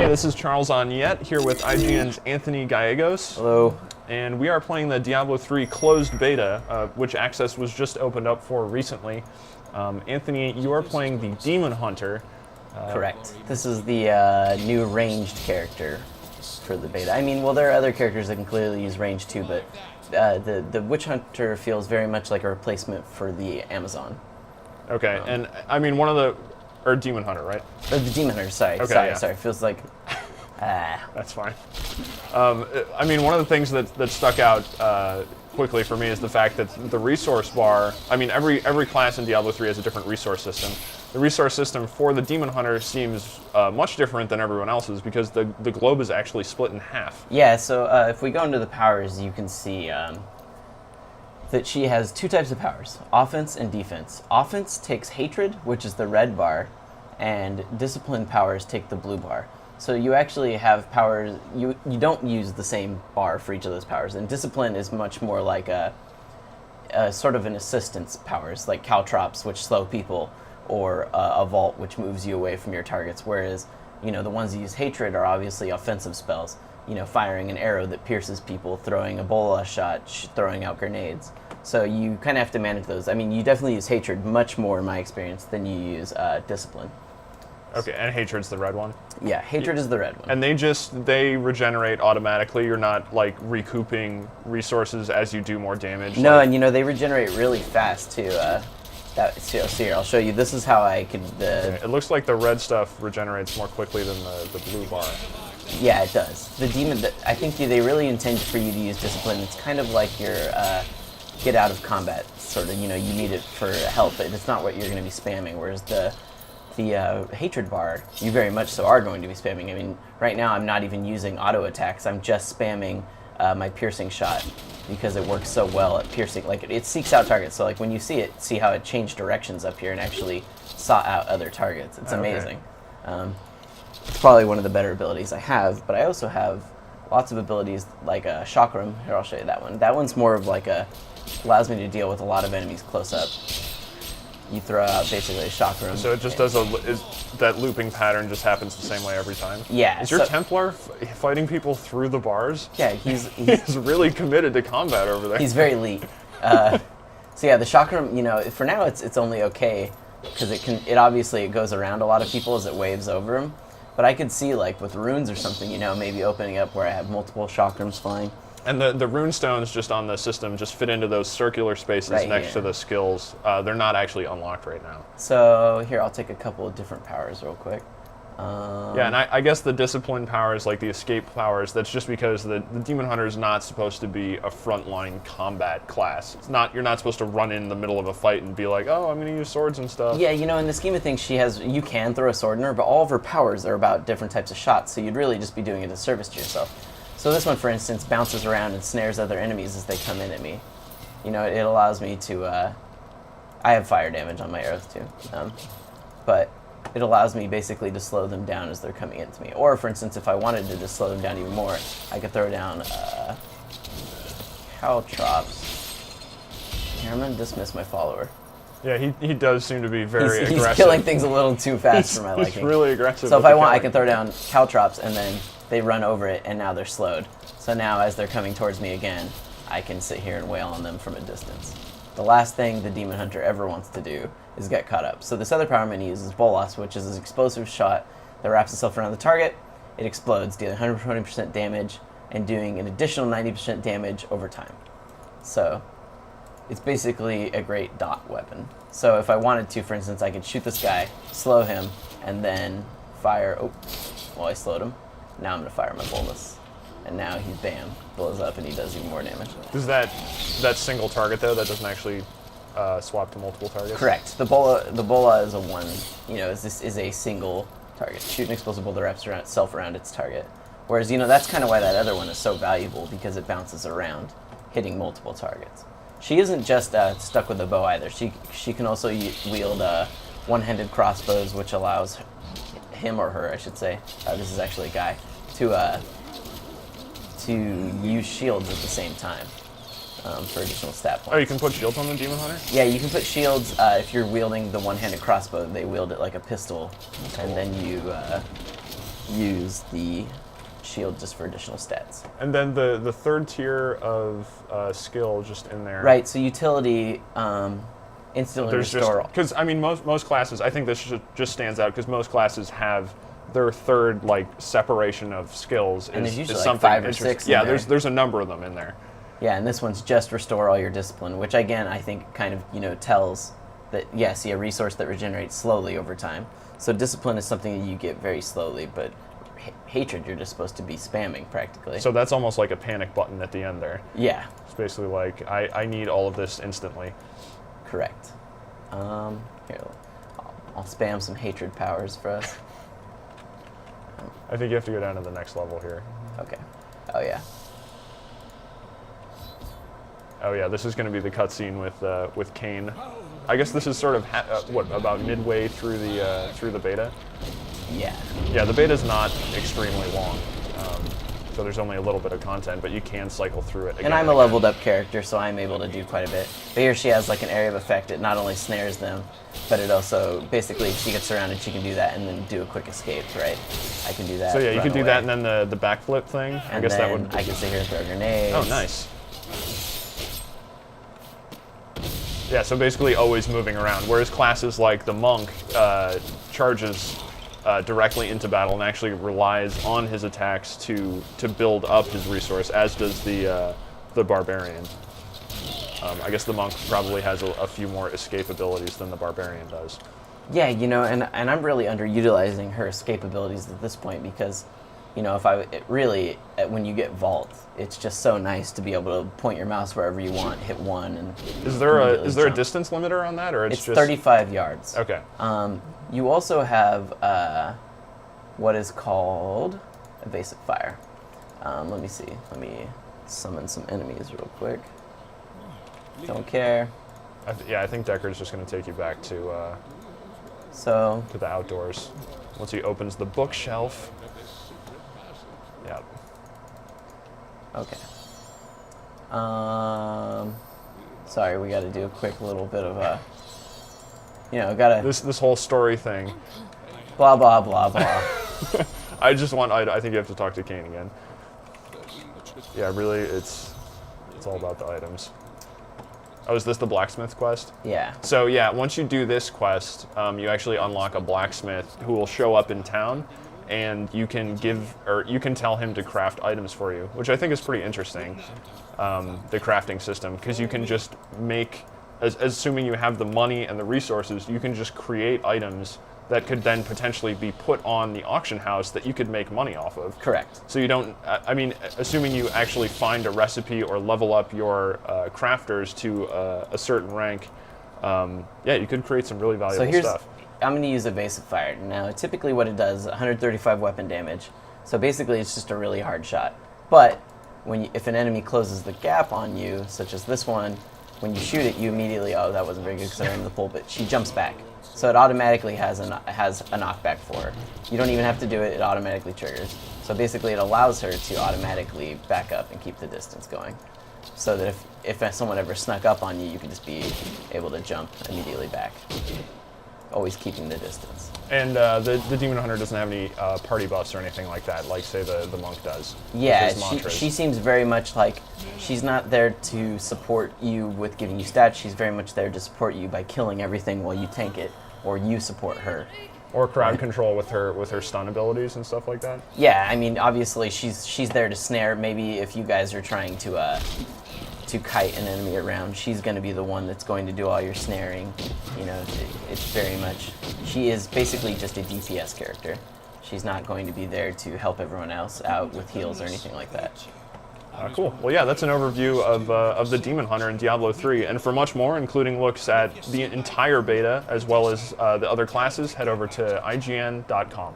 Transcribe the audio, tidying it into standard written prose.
this is Charles on Yet, here with IGN's Anthony Gallegos. Hello. And we are playing the Diablo 3 closed beta, which access was just opened up for recently. Anthony, you are playing the Demon Hunter. Correct. This is the new ranged character for the beta. I mean, well, there are other characters that can clearly use range too, but the Witch Hunter feels very much like a replacement for the Amazon. Okay, and I mean, or Demon Hunter, right? Or the Demon Hunter, sorry. Okay, sorry. Feels like... That's fine. I mean, one of the things that stuck out quickly for me is the fact that the resource bar, I mean, every class in Diablo 3 has a different resource system. The resource system for the Demon Hunter seems much different than everyone else's because the globe is actually split in half. Yeah, so if we go into the powers, you can see that she has two types of powers, offense and defense. Offense takes hatred, which is the red bar, and discipline powers take the blue bar. So you actually have powers, you don't use the same bar for each of those powers, and discipline is much more like a sort of an assistance powers, like caltrops, which slow people, or a vault, which moves you away from your targets, whereas, you know, the ones that use hatred are obviously offensive spells, you know, firing an arrow that pierces people, throwing a bola shot, throwing out grenades. So you kind of have to manage those. I mean, you definitely use hatred much more, in my experience, than you use discipline. Okay, and hatred's the red one? Yeah, hatred is the red one. And they regenerate automatically? You're not, like, recouping resources as you do more damage? No, and you know, they regenerate really fast, too. So here, I'll show you. This is how I could... Okay, it looks like the red stuff regenerates more quickly than the blue bar. Yeah, it does. The demon... I think they really intend for you to use discipline. It's kind of like your get out of combat, sort of. You know, you need it for health, but it's not what you're going to be spamming, whereas the hatred bar, you very much so are going to be spamming. I mean, right now I'm not even using auto attacks. I'm just spamming my piercing shot because it works so well at piercing. Like, it seeks out targets. So, like, when you see it, see how it changed directions up here and actually sought out other targets. It's amazing. It's probably one of the better abilities I have, but I also have lots of abilities like a chakram. Here, I'll show you that one. That one's more of like allows me to deal with a lot of enemies close up. You throw out basically a chakram. So it just does that looping pattern just happens the same way every time? Yeah. Is your Templar fighting people through the bars? Yeah, he's really committed to combat over there. He's very elite. So yeah, the chakram, you know, for now it's only okay because it obviously goes around a lot of people as it waves over them. But I could see, like, with runes or something, you know, maybe opening up where I have multiple chakrams flying. And the rune stones just on the system just fit into those circular spaces next to the skills. They're not actually unlocked right now. So here, I'll take a couple of different powers real quick. Yeah, and I guess the discipline powers, like the escape powers, that's just because the Demon Hunter is not supposed to be a frontline combat class. You're not supposed to run in the middle of a fight and be like, oh, I'm going to use swords and stuff. Yeah, you know, in the scheme of things, you can throw a sword in her, but all of her powers are about different types of shots, so you'd really just be doing a disservice to yourself. So this one, for instance, bounces around and snares other enemies as they come in at me. You know, it allows me to... I have fire damage on my arrows, too. But it allows me basically to slow them down as they're coming into me. Or, for instance, if I wanted to just slow them down even more, I could throw down caltrops. Here, I'm going to dismiss my follower. Yeah, he does seem to be very aggressive. He's killing things a little too fast for my liking. He's really aggressive. So if I want, I can throw down caltrops, and then they run over it, and now they're slowed. So now, as they're coming towards me again, I can sit here and wail on them from a distance. The last thing the Demon Hunter ever wants to do is get caught up. So this other power I'm going to use is Bolas, which is an explosive shot that wraps itself around the target. It explodes, dealing 120% damage, and doing an additional 90% damage over time. So it's basically a great dot weapon. So if I wanted to, for instance, I could shoot this guy, slow him, and then fire... Oh, well, I slowed him. Now I'm going to fire my Bolas. And now he's, bam, blows up and he does even more damage. Does that single target, though, that doesn't actually swap to multiple targets? Correct. The bola is a one, you know, is a single target. Shoot an explosive bola that wraps itself around its target. Whereas, you know, that's kind of why that other one is so valuable, because it bounces around, hitting multiple targets. She isn't just stuck with a bow either. She can also wield one-handed crossbows, which allows him or her, I should say, this is actually a guy, to use shields at the same time for additional stat points. Oh, you can put shields on the Demon Hunter? Yeah, you can put shields if you're wielding the one-handed crossbow. They wield it like a pistol, and then use the shield just for additional stats. And then the third tier of skill just in there. Right, so utility instantly There's restore. because I mean most classes. I think this just stands out because most classes have their third like separation of skills. And is, there's usually is like something 5 or interesting. 6 in Yeah, there. there's a number of them in there. Yeah, and this one's just restore all your discipline, which again I think kind of tells that yes, a resource that regenerates slowly over time. So discipline is something that you get very slowly, but hatred you're just supposed to be spamming practically. So that's almost like a panic button at the end there. Yeah, It's basically like I need all of this instantly. correct. Here, I'll spam some hatred powers for us. I think you have to go down to the next level here. Okay. Oh yeah. Oh yeah, this is going to be the cutscene with Cain. I guess this is sort of about midway through the beta. Yeah. Yeah, the beta's not extremely long, so there's only a little bit of content, but you can cycle through it. Again And I'm a again. leveled up character, so I'm able to do quite a bit. But here she has like an area of effect. It not only snares them, but it also, basically, if she gets surrounded, she can do that and then do a quick escape, right? I can do that. So yeah, you run could do away. that, and then the backflip thing. I And guess that then would. I can sit here and throw grenades. Oh, nice. Yeah, so basically always moving around. Whereas classes like the monk charges directly into battle and actually relies on his attacks to build up his resource, as does the barbarian. I guess the monk probably has a few more escape abilities than the barbarian does. Yeah, and I'm really underutilizing her escape abilities at this point because, when you get vault, it's just so nice to be able to point your mouse wherever you want, hit one, and Is there immediately a jump. distance limiter on that, or It's just 35 yards. Okay. You also have what is called evasive fire. Let me see. Let me summon some enemies real quick. Don't care. I think Decker's just going to take you back to So the outdoors once he opens the bookshelf. Yeah. okay. Sorry, we got to do a quick little bit of a. Gotta This whole story thing. blah blah blah blah. I think you have to talk to Cain again. Yeah, really, it's all about the items. Oh, is this the blacksmith quest? Yeah. So yeah, once you do this quest, you actually unlock a blacksmith who will show up in town, and you can tell him to craft items for you, which I think is pretty interesting. The crafting system, because you can just make, assuming you have the money and the resources, you can just create items that could then potentially be put on the auction house that you could make money off of. Correct. So you don't, assuming you actually find a recipe or level up your crafters to a certain rank, you could create some really valuable stuff. I'm going to use evasive fire. Now, typically what it does, 135 weapon damage. So basically it's just a really hard shot. But if an enemy closes the gap on you, such as this one, when you shoot it, you immediately, oh, that wasn't very good because I ran in the pool, but she jumps back. So it automatically has a knockback for her. You don't even have to do it, it automatically triggers. So basically it allows her to automatically back up and keep the distance going. So that if someone ever snuck up on you, you can just be able to jump immediately back. Always keeping the distance. And the Demon Hunter doesn't have any party buffs or anything like that, like say the monk does. with Yeah, his mantras. she seems very much like she's not there to support you with giving you stats. She's very much there to support you by killing everything while you tank it, or you support her. Or crowd control with her stun abilities and stuff like that. Yeah, I mean, obviously she's there to snare. Maybe if you guys are trying to kite an enemy around, she's going to be the one that's going to do all your snaring. It's very much, she is basically just a DPS character. She's not going to be there to help everyone else out with heals or anything like that. Cool. Well, yeah, that's an overview of the Demon Hunter in Diablo 3. And for much more, including looks at the entire beta as well as the other classes, head over to IGN.com.